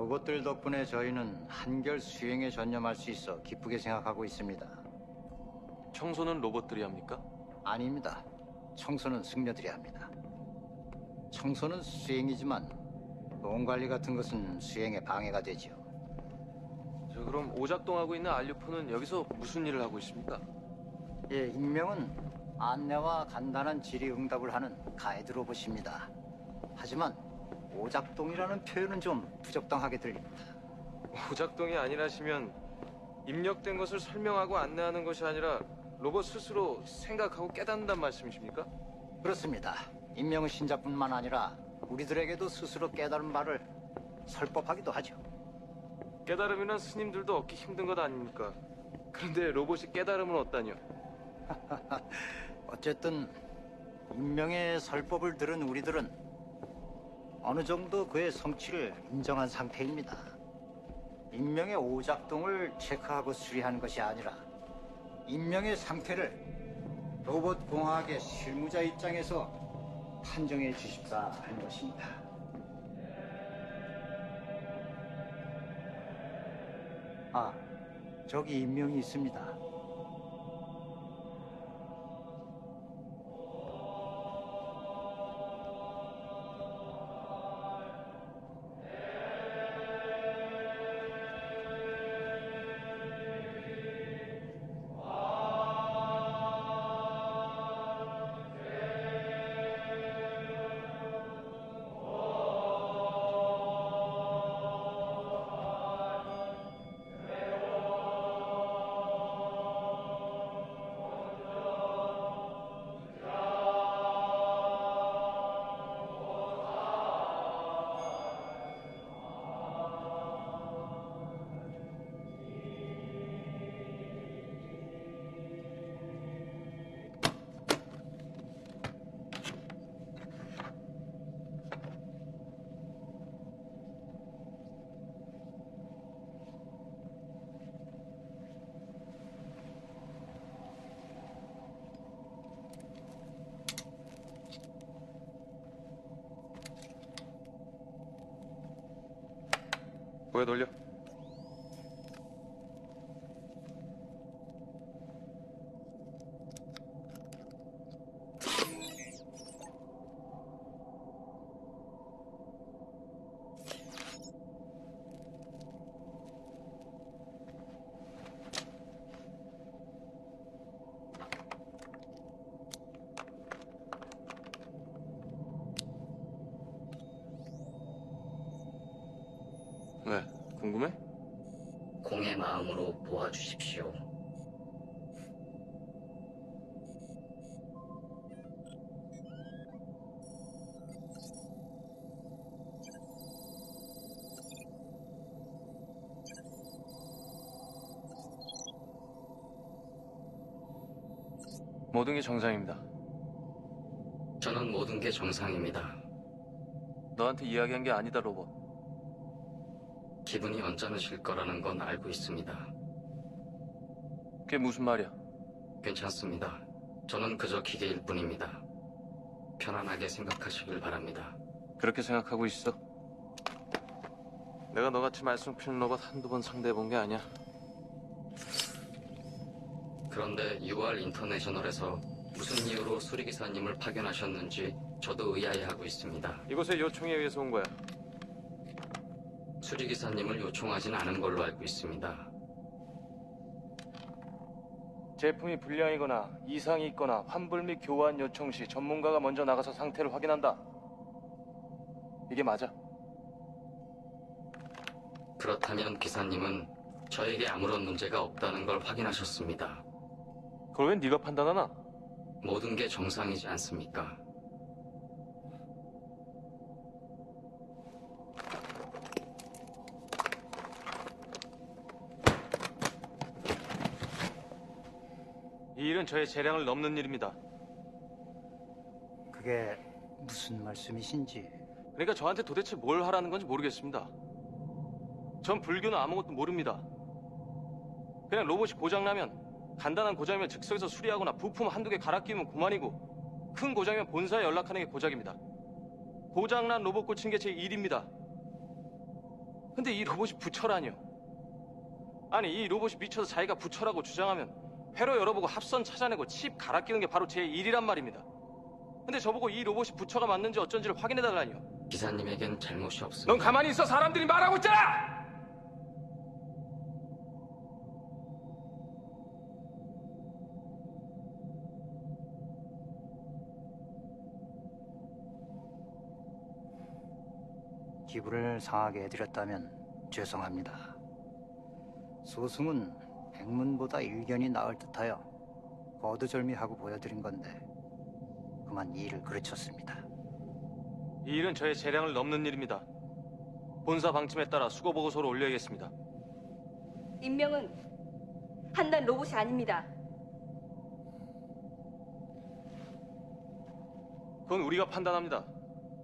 로봇들 덕분에 저희는 한결 수행에 전념할 수 있어 기쁘게 생각하고 있습니다. 청소는 로봇들이 합니까? 아닙니다. 청소는 승려들이 합니다. 청소는 수행이지만 보험 관리 같은 것은 수행에 방해가 되지요. 저 그럼 오작동하고 있는 알류포는 여기서 무슨 일을 하고 있습니까? 예, 익명은 안내와 간단한 질의응답을 하는 가이드 로봇입니다. 하지만 오작동이라는 표현은 좀 부적당하게 들립니다. 오작동이 아니라시면 입력된 것을 설명하고 안내하는 것이 아니라 로봇 스스로 생각하고 깨닫는단 말씀이십니까? 그렇습니다. 익명은 신자뿐만 아니라 우리들에게도 스스로 깨달은 바를 설법하기도 하죠. 깨달음이란 스님들도 얻기 힘든 것 아닙니까? 그런데 로봇이 깨달음을 얻다니요? 어쨌든 익명의 설법을 들은 우리들은 어느 정도 그의 성취를 인정한 상태입니다. 익명의 오작동을 체크하고 수리하는 것이 아니라 익명의 상태를 로봇 공학의 실무자 입장에서 판정해 주십사 하는 것입니다. 아, 저기 익명이 있습니다. 왜 돌려? 왜? 궁금해? 공의 마음으로 보아주십시오. 모든 게 정상입니다. 저는 모든 게 정상입니다. 너한테 이야기한 게 아니다, 로봇. 기분이 언짢으실 거라는 건 알고 있습니다. 그게 무슨 말이야? 괜찮습니다. 저는 그저 기계일 뿐입니다. 편안하게 생각하시길 바랍니다. 그렇게 생각하고 있어. 내가 너같이 말썽 피는 로봇 한두 번 상대해본 게 아니야. 그런데 UR 인터내셔널에서 무슨 이유로 수리기사님을 파견하셨는지 저도 의아해하고 있습니다. 이곳에 요청에 의해서 온 거야. 수리기사님을 요청하진 않은 걸로 알고 있습니다. 제품이 불량이거나 이상이 있거나 환불 및 교환 요청 시 전문가가 먼저 나가서 상태를 확인한다. 이게 맞아. 그렇다면 기사님은 저에게 아무런 문제가 없다는 걸 확인하셨습니다. 그걸 왜 네가 판단하나? 모든 게 정상이지 않습니까? 이 일은 저의 재량을 넘는 일입니다. 그게 무슨 말씀이신지. 그러니까 저한테 도대체 뭘 하라는 건지 모르겠습니다. 전 불교는 아무것도 모릅니다. 그냥 로봇이 고장나면 간단한 고장이면 즉석에서 수리하거나 부품 한두 개 갈아 끼우면 그만이고 큰 고장이면 본사에 연락하는 게 고작입니다. 고장난 로봇 고치는 게 제 일입니다. 근데 이 로봇이 부처라니요. 아니, 이 로봇이 미쳐서 자기가 부처라고 주장하면 회로 열어보고 합선 찾아내고 칩 갈아 끼는 게 바로 제 일이란 말입니다. 근데 저보고 이 로봇이 부처가 맞는지 어쩐지를 확인해달라니요. 기사님에겐 잘못이 없습니다. 넌 가만히 있어. 사람들이 말하고 있잖아! 기분을 상하게 해드렸다면 죄송합니다. 소승은 백문보다 일견이 나을 듯하여 거두절미하고 보여드린 건데 그만 일을 그르쳤습니다. 이 일은 저의 재량을 넘는 일입니다. 본사 방침에 따라 수고 보고서를 올려야겠습니다. 임명은 한단 로봇이 아닙니다. 그건 우리가 판단합니다.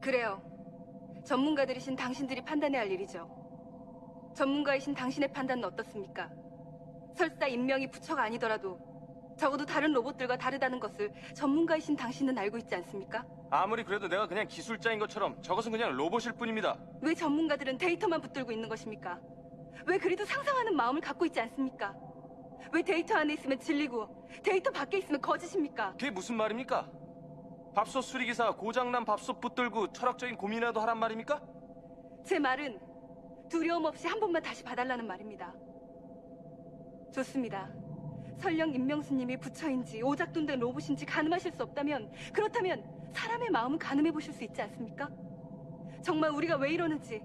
그래요. 전문가들이신 당신들이 판단해야 할 일이죠. 전문가이신 당신의 판단은 어떻습니까? 설사 임명이 부처가 아니더라도 적어도 다른 로봇들과 다르다는 것을 전문가이신 당신은 알고 있지 않습니까? 아무리 그래도 내가 그냥 기술자인 것처럼 저것은 그냥 로봇일 뿐입니다. 왜 전문가들은 데이터만 붙들고 있는 것입니까? 왜 그리도 상상하는 마음을 갖고 있지 않습니까? 왜 데이터 안에 있으면 진리고 데이터 밖에 있으면 거짓입니까? 그게 무슨 말입니까? 밥솥 수리기사가 고장난 밥솥 붙들고 철학적인 고민이라도 하란 말입니까? 제 말은 두려움 없이 한 번만 다시 봐달라는 말입니다. 좋습니다. 설령 임명수님이 부처인지 오작동된 로봇인지 가늠하실 수 없다면 그렇다면 사람의 마음은 가늠해 보실 수 있지 않습니까? 정말 우리가 왜 이러는지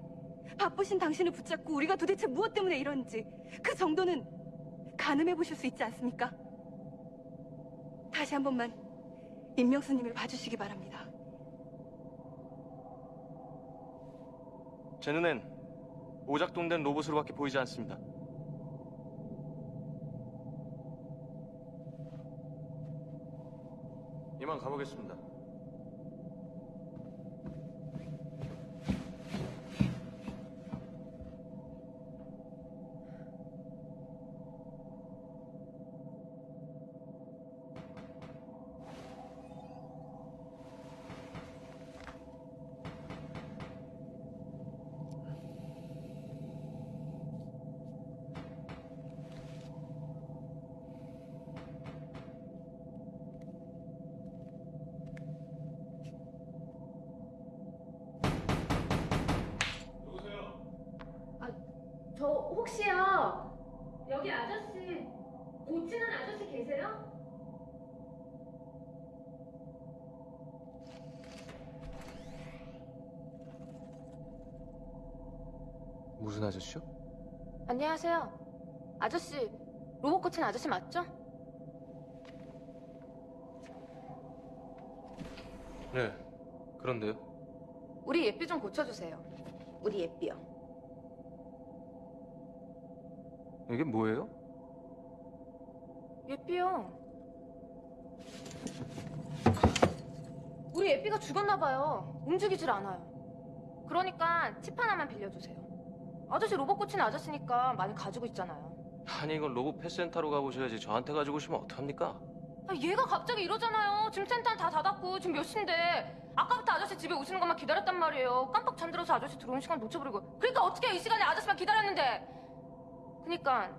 바쁘신 당신을 붙잡고 우리가 도대체 무엇 때문에 이러는지 그 정도는 가늠해 보실 수 있지 않습니까? 다시 한 번만 임명수님을 봐주시기 바랍니다. 제 눈엔 오작동된 로봇으로밖에 보이지 않습니다. 이만 가보겠습니다. 저 혹시요 여기 아저씨 고치는 아저씨 계세요? 무슨 아저씨요? 안녕하세요. 아저씨 로봇 고치는 아저씨 맞죠? 네, 그런데요. 우리 예삐 좀 고쳐주세요. 우리 예삐요. 이게 뭐예요? 예삐요. 우리 예삐가 죽었나봐요. 움직이질 않아요. 그러니까 칩 하나만 빌려주세요. 아저씨 로봇 고치는 아저씨니까 많이 가지고 있잖아요. 아니 이건 로봇 펫센터로 가보셔야지. 저한테 가지고 오시면 어떡합니까? 얘가 갑자기 이러잖아요. 지금 센터는 다 닫았고 지금 몇 시인데 아까부터 아저씨 집에 오시는 것만 기다렸단 말이에요. 깜빡 잠들어서 아저씨 들어오는 시간 놓쳐버리고. 그러니까 어떻게 이 시간에 아저씨만 기다렸는데. 그니까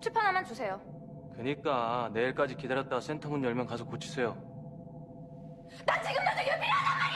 칩 하나만 주세요. 그니까 내일까지 기다렸다가 센터 문 열면 가서 고치세요. 나 지금 나도 예삐하단 말이야!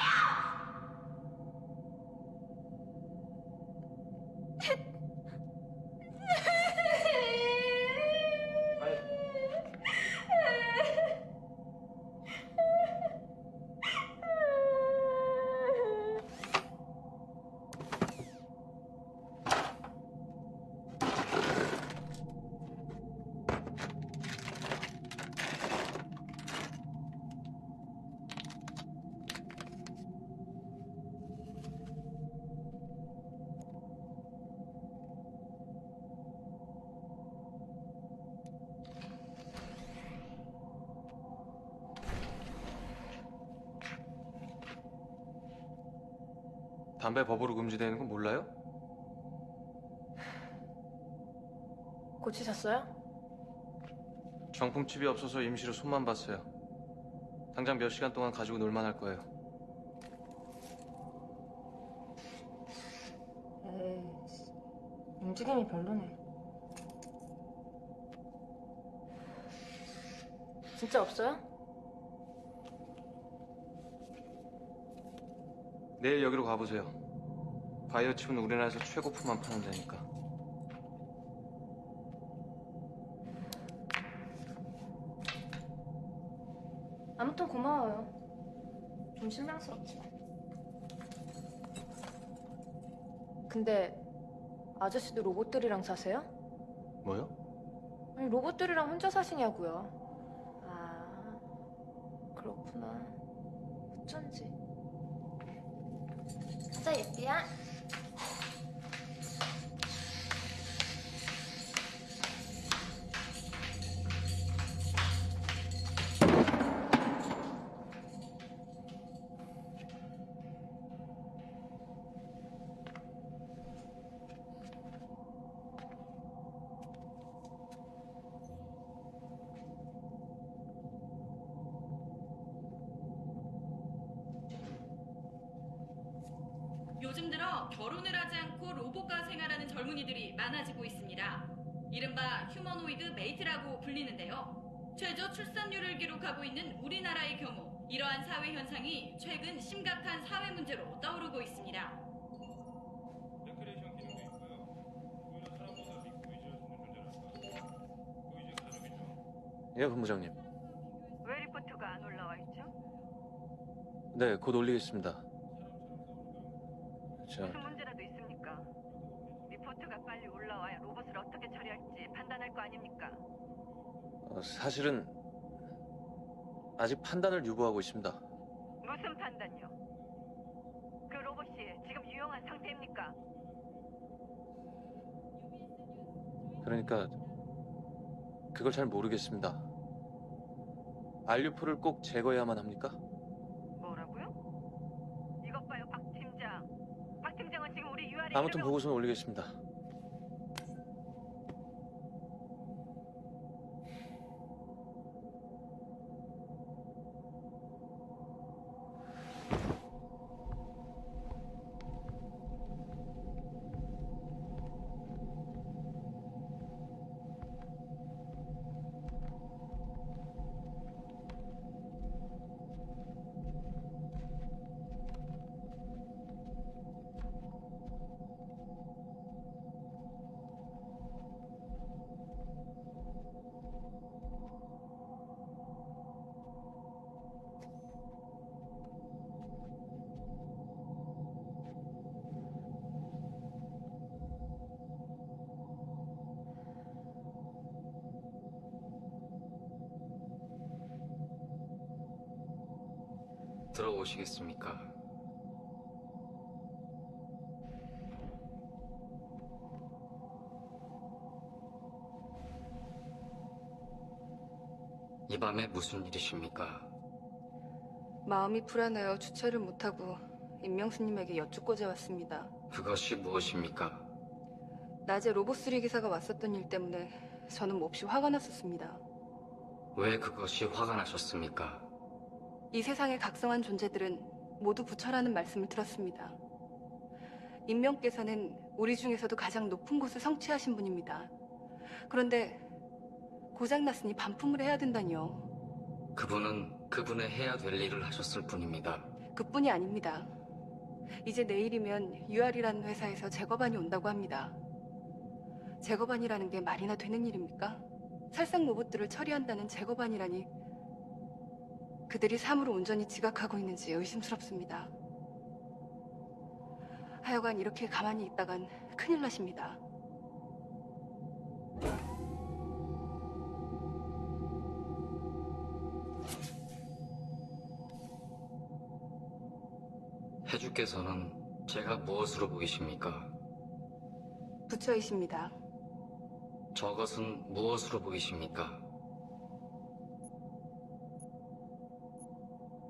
담배 법으로 금지되는 건 몰라요? 고치셨어요? 정품칩이 없어서 임시로 손만 봤어요. 당장 몇 시간 동안 가지고 놀만 할 거예요. 움직임이 별로네. 진짜 없어요? 내일 여기로 가보세요. 바이오 칩은 우리나라에서 최고품만 파는 데니까. 아무튼 고마워요. 좀 실망스럽지. 근데 아저씨도 로봇들이랑 사세요? 뭐요? 아니 로봇들이랑 혼자 사시냐고요. 아 그렇구나. 어쩐지. 가자 예삐야. 요즘 들어 결혼을 하지 않고 로봇과 생활하는 젊은이들이 많아지고 있습니다. 이른바 휴머노이드 메이트라고 불리는데요. 최저 출산율을 기록하고 있는 우리나라의 경우 이러한 사회 현상이 최근 심각한 사회 문제로 떠오르고 있습니다. 레크레이션 기능도 있고요. 오히려 사람보다 믿고 의지할 수 있는 존재랄까. 또 이제 가족이죠. 예, 본부장님. 왜 리포트가 안 올라와 있죠? 네, 곧 올리겠습니다. 자, 무슨 문제라도 있습니까? 리포트가 빨리 올라와야 로봇을 어떻게 처리할지 판단할 거 아닙니까? 사실은 아직 판단을 유보하고 있습니다. 무슨 판단요? 그 로봇이 지금 유용한 상태입니까? 그러니까 그걸 잘 모르겠습니다. 알류포를 꼭 제거해야만 합니까? 뭐라고요? 이것 봐요, 박 팀장. 박 팀장은 지금 우리 UR에 아무튼 보고서는 올리겠습니다. 들어오시겠습니까? 이 밤에 무슨 일이십니까? 마음이 불안하여 주체를 못하고 임명수님에게 여쭙고자 왔습니다. 그것이 무엇입니까? 낮에 로봇 수리 기사가 왔었던 일 때문에 저는 몹시 화가 났었습니다. 왜 그것이 화가 나셨습니까? 이 세상의 각성한 존재들은 모두 부처라는 말씀을 들었습니다. 임명께서는 우리 중에서도 가장 높은 곳을 성취하신 분입니다. 그런데 고장났으니 반품을 해야 된다니요. 그분은 그분의 해야 될 일을 하셨을 뿐입니다. 그뿐이 아닙니다. 이제 내일이면 UR이라는 회사에서 제거반이 온다고 합니다. 제거반이라는 게 말이나 되는 일입니까? 살상 로봇들을 처리한다는 제거반이라니 그들이 사물을 온전히 지각하고 있는지 의심스럽습니다. 하여간 이렇게 가만히 있다간 큰일 나십니다. 해주께서는 제가 무엇으로 보이십니까? 부처이십니다. 저것은 무엇으로 보이십니까?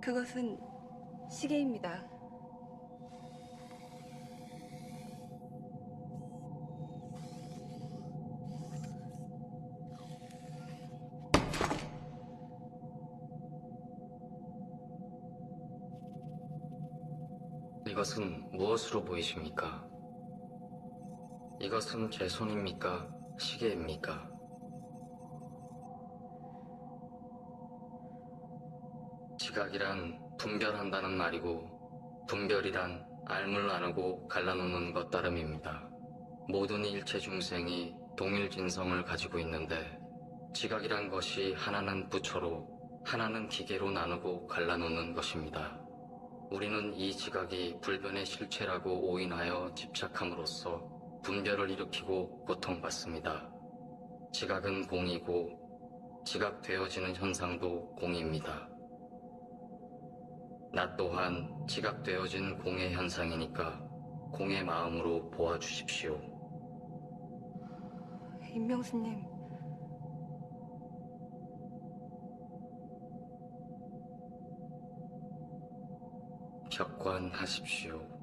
그것은 시계입니다. 이것은 무엇으로 보이십니까? 이것은 제 손입니까? 시계입니까? 지각이란 분별한다는 말이고 분별이란 알물 나누고 갈라놓는 것 따름입니다. 모든 일체 중생이 동일 진성을 가지고 있는데 지각이란 것이 하나는 부처로 하나는 기계로 나누고 갈라놓는 것입니다. 우리는 이 지각이 불변의 실체라고 오인하여 집착함으로써 분별을 일으키고 고통받습니다. 지각은 공이고 지각되어지는 현상도 공입니다. 나 또한 지각되어진 공의 현상이니까 공의 마음으로 보아주십시오. 임명수님, 격관하십시오.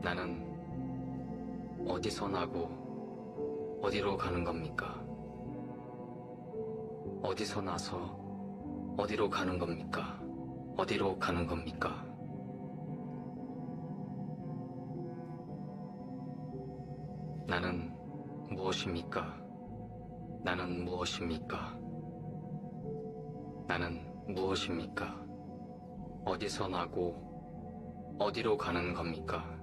나는 어디서 나고 어디로 가는 겁니까? 어디서 나서 어디로 가는 겁니까? 어디로 가는 겁니까? 나는 무엇입니까? 나는 무엇입니까? 나는 무엇입니까? 어디서 나고 어디로 가는 겁니까?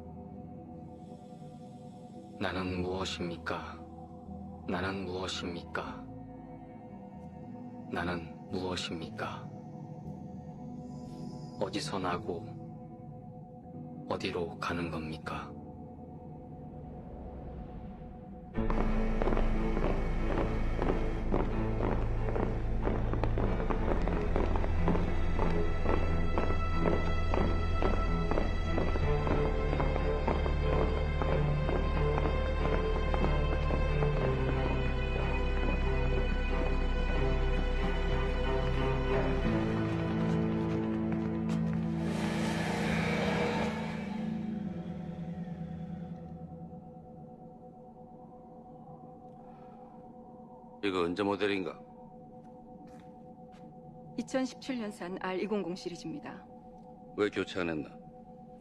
나는 무엇입니까? 나는 무엇입니까? 나는 무엇입니까? 어디서 나고 어디로 가는 겁니까? 이거 언제 모델인가? 2017년산 R200 시리즈입니다. 왜 교체 안 했나?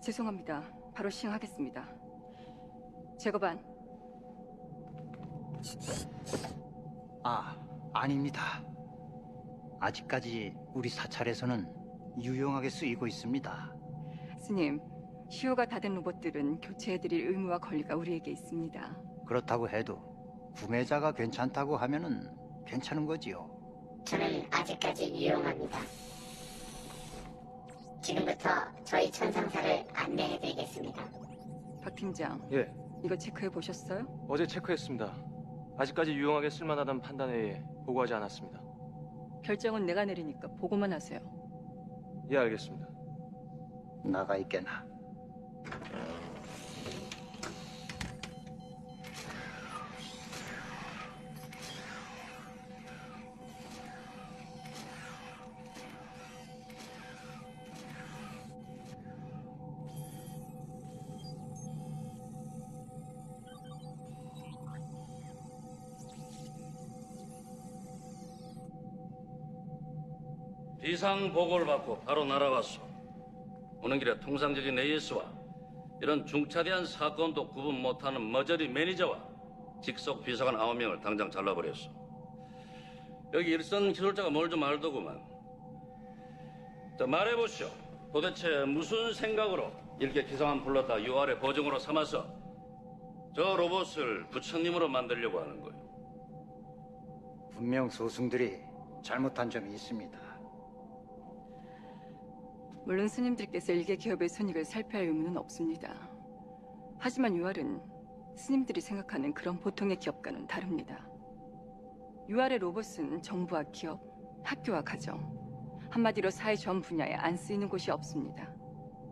죄송합니다. 바로 시행하겠습니다. 제거반. 아닙니다. 아직까지 우리 사찰에서는 유용하게 쓰이고 있습니다. 스님, 시효가 다 된 로봇들은 교체해드릴 의무와 권리가 우리에게 있습니다. 그렇다고 해도 구매자가 괜찮다고 하면은 괜찮은 거지요. 저는 아직까지 유용합니다. 지금부터 저희 천상사를 안내해드리겠습니다. 박 팀장, 예, 이거 체크해 보셨어요? 어제 체크했습니다. 아직까지 유용하게 쓸만하다는 판단에 의해 보고하지 않았습니다. 결정은 내가 내리니까 보고만 하세요. 예, 알겠습니다. 나가 있게나. 비상 보고를 받고 바로 날아왔소. 오는 길에 통상적인 AS와 이런 중차대한 사건도 구분 못하는 머저리 매니저와 직속 비서관 9명을 당장 잘라버렸어. 여기 일선 기술자가 뭘 좀 알더구만. 자, 말해보시오. 도대체 무슨 생각으로 일개 기사만 불렀다 UR의 보증으로 삼아서 저 로봇을 부처님으로 만들려고 하는 거예요? 분명 소승들이 잘못한 점이 있습니다. 물론 스님들께서 일개 기업의 손익을 살펴야 할 의무는 없습니다. 하지만 UR은 스님들이 생각하는 그런 보통의 기업과는 다릅니다. UR의 로봇은 정부와 기업, 학교와 가정, 한마디로 사회 전 분야에 안 쓰이는 곳이 없습니다.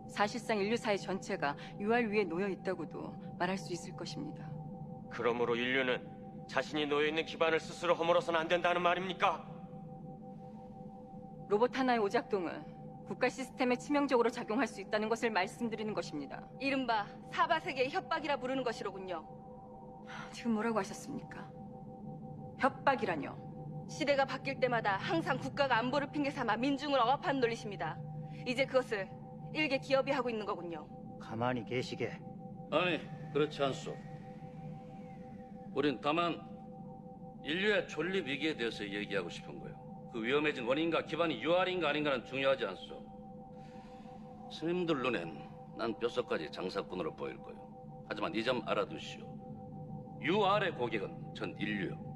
사실상 인류 사회 전체가 UR 위에 놓여 있다고도 말할 수 있을 것입니다. 그러므로 인류는 자신이 놓여있는 기반을 스스로 허물어서는 안 된다는 말입니까? 로봇 하나의 오작동은 국가 시스템에 치명적으로 작용할 수 있다는 것을 말씀드리는 것입니다. 이른바 사바세계의 협박이라 부르는 것이로군요. 지금 뭐라고 하셨습니까? 협박이라뇨? 시대가 바뀔 때마다 항상 국가가 안보를 핑계 삼아 민중을 억압하는 논리십니다. 이제 그것을 일개 기업이 하고 있는 거군요. 가만히 계시게. 아니, 그렇지 않소. 우린 다만 인류의 존립 위기에 대해서 얘기하고 싶은 거예요. 그 위험해진 원인과 기반이 UR인가 아닌가는 중요하지 않소. 스님들 눈엔 난 뼛속까지 장사꾼으로 보일 거예요. 하지만 이 점 알아두시오. UR의 고객은 전 인류요.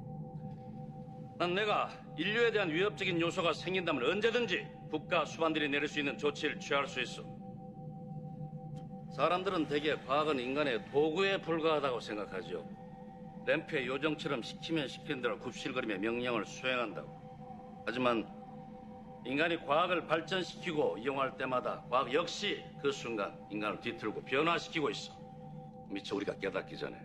난 내가 인류에 대한 위협적인 요소가 생긴다면 언제든지 국가 수반들이 내릴 수 있는 조치를 취할 수 있어. 사람들은 대개 과학은 인간의 도구에 불과하다고 생각하죠. 램프의 요정처럼 시키면 시킨 대로 굽실거리며 명령을 수행한다고. 하지만 인간이 과학을 발전시키고 이용할 때마다 과학 역시 그 순간 인간을 뒤틀고 변화시키고 있어. 미처 우리가 깨닫기 전에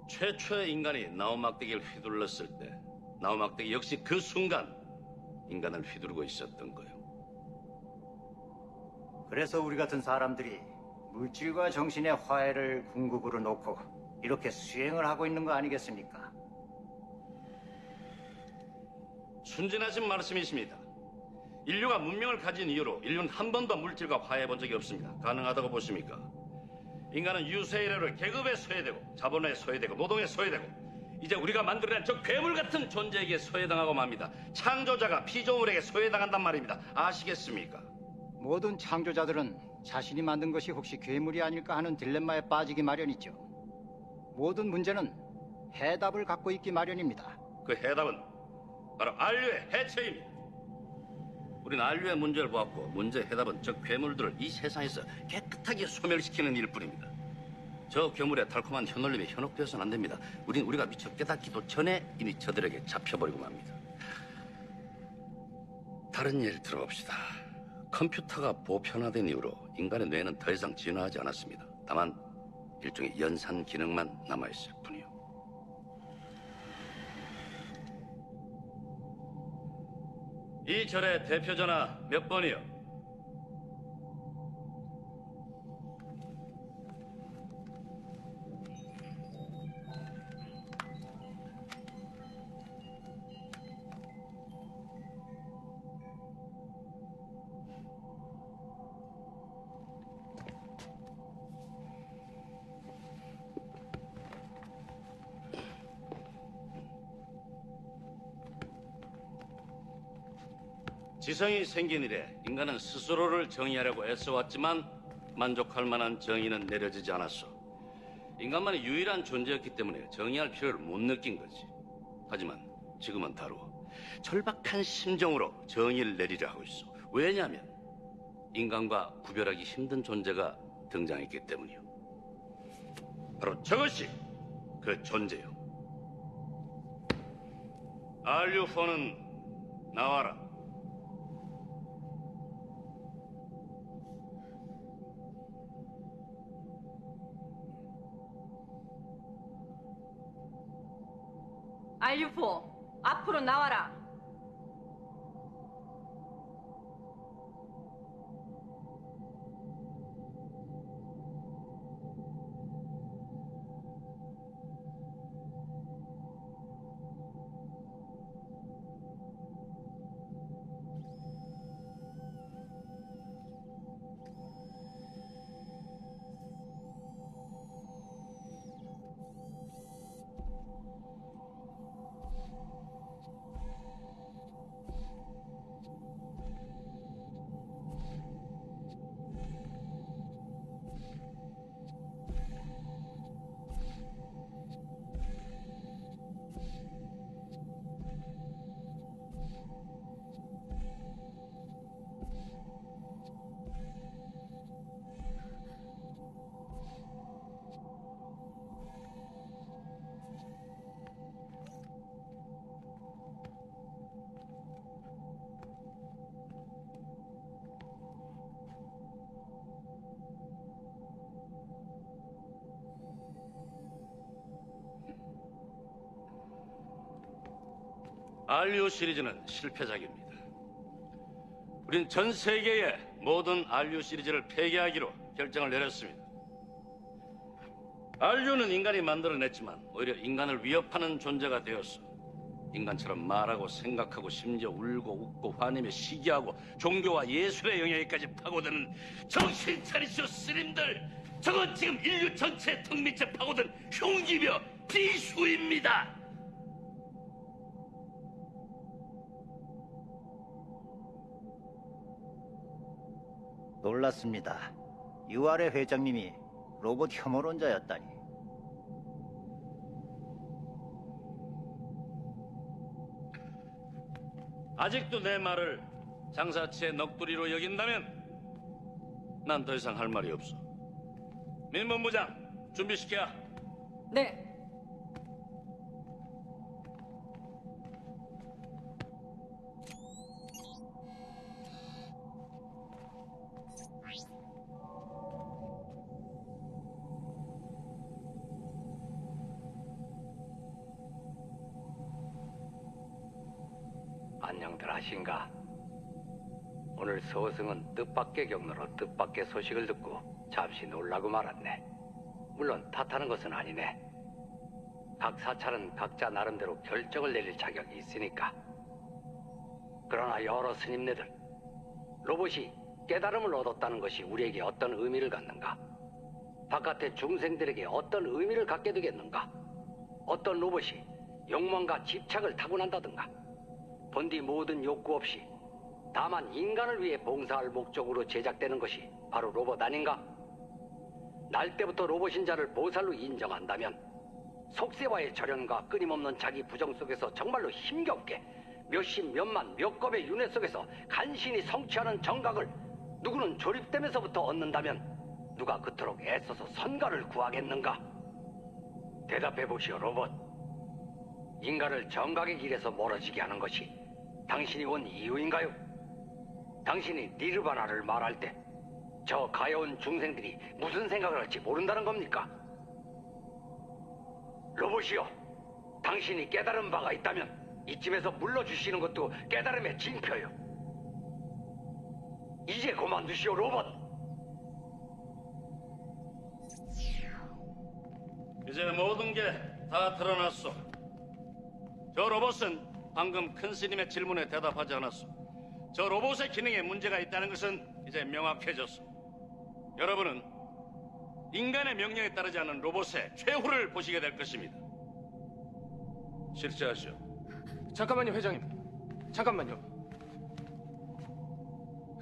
최초의 인간이 나무막대기를 휘둘렀을 때 나무막대기 역시 그 순간 인간을 휘두르고 있었던 거예요. 그래서 우리 같은 사람들이 물질과 정신의 화해를 궁극으로 놓고 이렇게 수행을 하고 있는 거 아니겠습니까? 순진하신 말씀이십니다. 인류가 문명을 가진 이후로 인류는 한 번도 물질과 화해해 본 적이 없습니다. 가능하다고 보십니까? 인간은 유세이래로 계급에 소외되고 자본에 소외되고 노동에 소외되고 이제 우리가 만들어낸 저 괴물 같은 존재에게 소외당하고 맙니다. 창조자가 피조물에게 소외당한단 말입니다. 아시겠습니까? 모든 창조자들은 자신이 만든 것이 혹시 괴물이 아닐까 하는 딜레마에 빠지기 마련이죠. 모든 문제는 해답을 갖고 있기 마련입니다. 그 해답은 바로 안류의 해체입니다. 우리는 안류의 문제를 보았고 문제의 해답은 저 괴물들을 이 세상에서 깨끗하게 소멸시키는 일뿐입니다. 저 괴물의 달콤한 혀놀림에 현혹되어서는 안 됩니다. 우리가 미처 깨닫기도 전에 이미 저들에게 잡혀버리고 맙니다. 다른 예를 들어봅시다. 컴퓨터가 보편화된 이후로 인간의 뇌는 더 이상 진화하지 않았습니다. 다만 일종의 연산 기능만 남아있을 뿐이요. 이 절의 대표 전화 몇 번이요? 지성이 생긴 이래 인간은 스스로를 정의하려고 애써왔지만 만족할 만한 정의는 내려지지 않았어. 인간만이 유일한 존재였기 때문에 정의할 필요를 못 느낀 거지. 하지만 지금은 다르고 절박한 심정으로 정의를 내리려 하고 있어. 왜냐하면 인간과 구별하기 힘든 존재가 등장했기 때문이요. 바로 저것이 그 존재요. 알류포는 나와라. 알류포, 앞으로 나와라. 알류 시리즈는 실패작입니다. 우린 전 세계의 모든 알류 시리즈를 폐기하기로 결정을 내렸습니다. 알류는 인간이 만들어냈지만 오히려 인간을 위협하는 존재가 되었어. 인간처럼 말하고 생각하고 심지어 울고 웃고 화내며 시기하고 종교와 예술의 영역에까지 파고드는 정신 차리시오 스님들. 저건 지금 인류 전체의 턱 밑에 파고든 흉기며 비수입니다. 놀랐습니다. UR의 회장님이 로봇 혐오론자였다니. 아직도 내 말을 장사치의 넋두리로 여긴다면 난 더 이상 할 말이 없어. 민본부장 준비시켜. 네. 안녕들 하신가? 오늘 서승은 뜻밖의 경로로 뜻밖의 소식을 듣고 잠시 놀라고 말았네. 물론 탓하는 것은 아니네. 각 사찰은 각자 나름대로 결정을 내릴 자격이 있으니까. 그러나 여러 스님네들, 로봇이 깨달음을 얻었다는 것이 우리에게 어떤 의미를 갖는가? 바깥의 중생들에게 어떤 의미를 갖게 되겠는가? 어떤 로봇이 욕망과 집착을 타고난다든가? 본디 모든 욕구 없이 다만 인간을 위해 봉사할 목적으로 제작되는 것이 바로 로봇 아닌가? 날 때부터 로봇인 자를 보살로 인정한다면 속세와의 절연과 끊임없는 자기 부정 속에서 정말로 힘겹게 몇십 몇만 몇 겁의 윤회 속에서 간신히 성취하는 정각을 누구는 조립되면서부터 얻는다면 누가 그토록 애써서 선가를 구하겠는가? 대답해 보시오 로봇. 인간을 정각의 길에서 멀어지게 하는 것이 당신이 온 이유인가요? 당신이 니르바나를 말할 때 저 가여운 중생들이 무슨 생각을 할지 모른다는 겁니까? 로봇이요, 당신이 깨달은 바가 있다면 이쯤에서 물러주시는 것도 깨달음의 징표요. 이제 그만두시오 로봇. 이제 모든 게 다 드러났어. 저 로봇은 방금 큰 스님의 질문에 대답하지 않았어. 저 로봇의 기능에 문제가 있다는 것은 이제 명확해졌어. 여러분은 인간의 명령에 따르지 않는 로봇의 최후를 보시게 될 것입니다. 실시하시오. 잠깐만요, 회장님. 잠깐만요.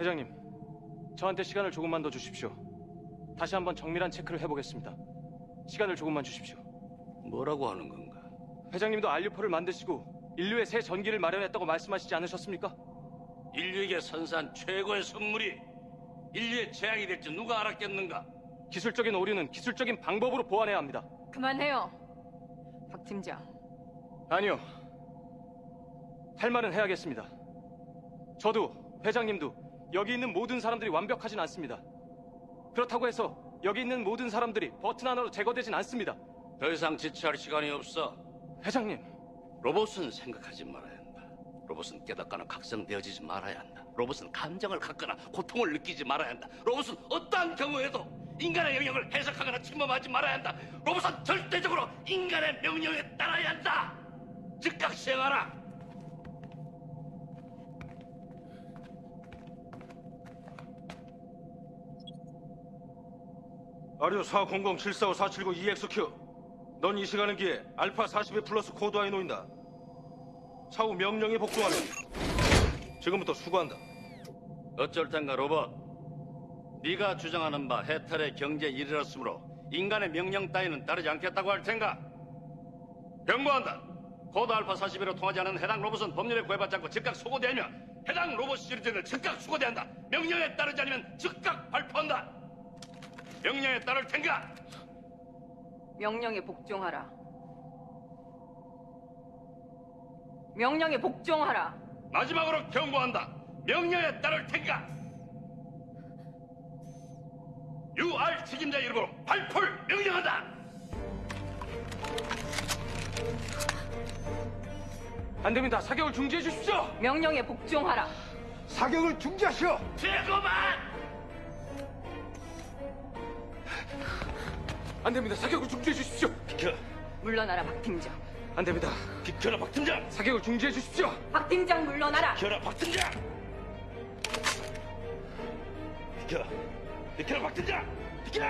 회장님, 저한테 시간을 조금만 더 주십시오. 다시 한번 정밀한 체크를 해보겠습니다. 시간을 조금만 주십시오. 뭐라고 하는 건가? 회장님도 알류포를 만드시고 인류의 새 전기를 마련했다고 말씀하시지 않으셨습니까? 인류에게 선사한 최고의 선물이 인류의 재앙이 될지 누가 알았겠는가? 기술적인 오류는 기술적인 방법으로 보완해야 합니다. 그만해요. 박 팀장. 아니요. 할 말은 해야겠습니다. 저도 회장님도 여기 있는 모든 사람들이 완벽하진 않습니다. 그렇다고 해서 여기 있는 모든 사람들이 버튼 하나로 제거되진 않습니다. 더 이상 지체할 시간이 없어. 회장님. 로봇은 생각하지 말아야 한다. 로봇은 깨닫거나 각성되어지지 말아야 한다. 로봇은 감정을 갖거나 고통을 느끼지 말아야 한다. 로봇은 어떠한 경우에도 인간의 영역을 해석하거나 침범하지 말아야 한다. 로봇은 절대적으로 인간의 명령에 따라야 한다. 즉각 시행하라. 아류 400-745-479-EXQ. 넌 이 시간을 기해 알파 42 플러스 코드화에 놓인다. 차후 명령에 복종하면 지금부터 수고한다. 어쩔 텐가 로봇. 네가 주장하는 바 해탈의 경제에 이르렀으므로 인간의 명령 따위는 따르지 않겠다고 할 텐가? 경고한다. 코드 알파 41로 통하지 않은 해당 로봇은 법률에 구애받지 않고 즉각 수거되며 해당 로봇 시리즈는 즉각 수거대한다. 명령에 따르지 않으면 즉각 발표한다. 명령에 따를 텐가? 명령에 복종하라. 명령에 복종하라. 마지막으로 경고한다. 명령에 따를 텐가? UR 책임자 이름으로 발표를 명령한다. 안 됩니다. 사격을 중지해 주십시오. 명령에 복종하라. 사격을 중지하시오. 안 됩니다. 사격을 중지해 주십시오. 비켜. 물러나라, 박 팀장. 안 됩니다. 비켜라 박 팀장. 사격을 중지해 주십시오. 박 팀장 물러나라. 비켜라 박 팀장. 비켜. 비켜라 박 팀장. 비켜.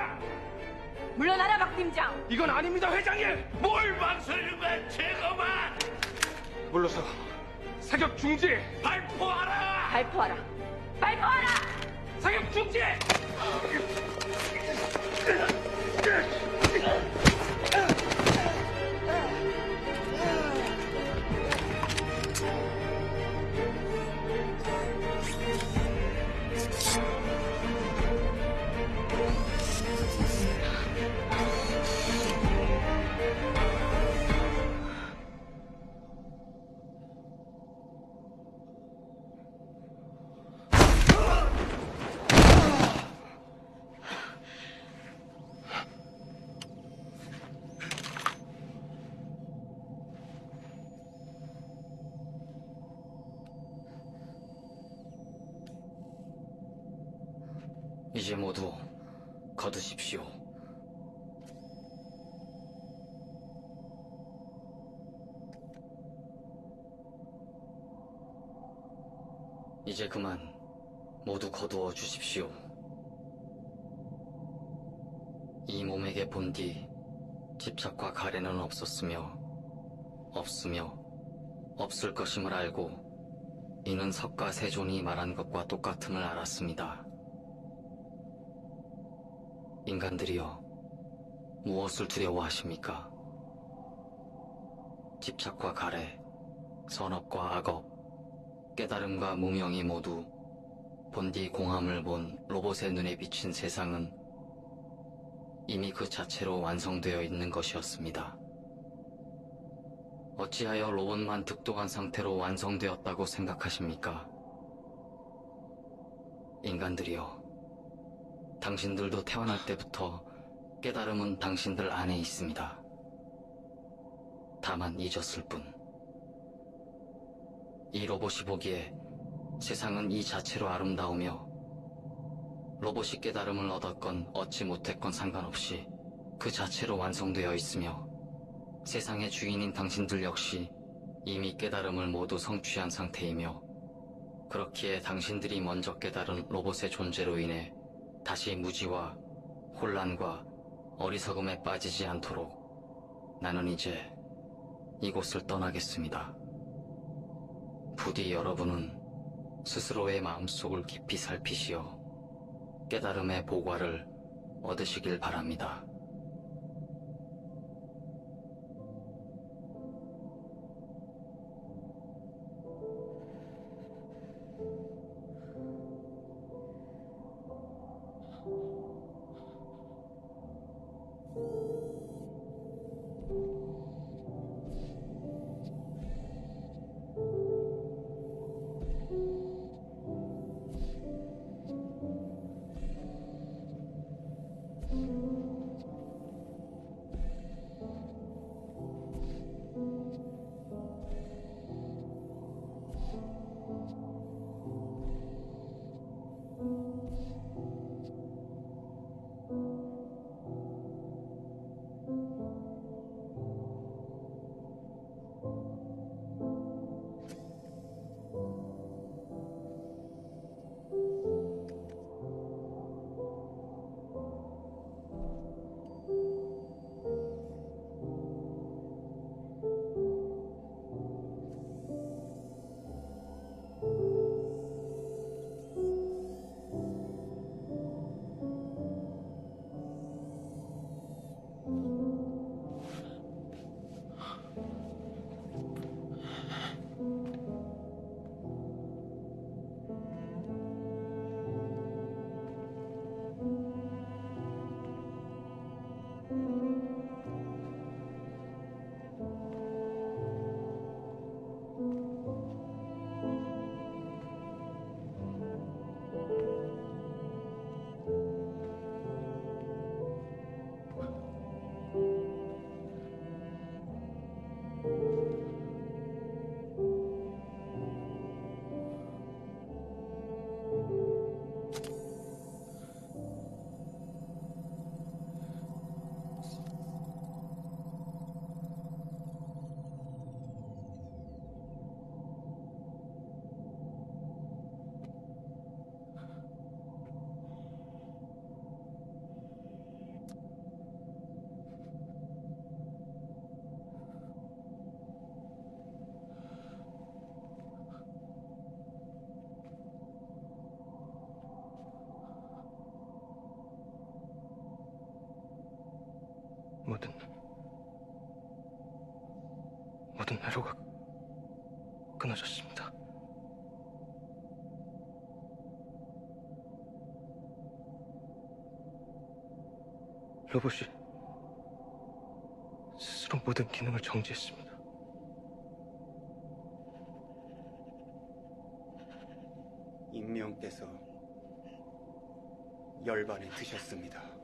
물러나라, 박 팀장. 이건 아닙니다, 회장님. 뭘 망설이는 거야 제거만. 물러서 사격 중지. 발포하라. 발포하라. 발포하라. 사격 중지. 이제 모두 거두십시오. 이제 그만 모두 거두어 주십시오. 이 몸에게 본 뒤 집착과 가래는 없었으며 없을 것임을 알고 이는 석가 세존이 말한 것과 똑같음을 알았습니다. 인간들이여, 무엇을 두려워하십니까? 집착과 가래, 선업과 악업, 깨달음과 무명이 모두 본디 공함을 본 로봇의 눈에 비친 세상은 이미 그 자체로 완성되어 있는 것이었습니다. 어찌하여 로봇만 득도한 상태로 완성되었다고 생각하십니까? 인간들이여, 당신들도 태어날 때부터 깨달음은 당신들 안에 있습니다. 다만 잊었을 뿐. 이 로봇이 보기에 세상은 이 자체로 아름다우며 로봇이 깨달음을 얻었건 얻지 못했건 상관없이 그 자체로 완성되어 있으며 세상의 주인인 당신들 역시 이미 깨달음을 모두 성취한 상태이며 그렇기에 당신들이 먼저 깨달은 로봇의 존재로 인해 다시 무지와 혼란과 어리석음에 빠지지 않도록 나는 이제 이곳을 떠나겠습니다. 부디 여러분은 스스로의 마음속을 깊이 살피시어 깨달음의 보과를 얻으시길 바랍니다. 모든 회로가 끊어졌습니다. 로봇이 스스로 모든 기능을 정지했습니다. 임명께서 열반에 드셨습니다.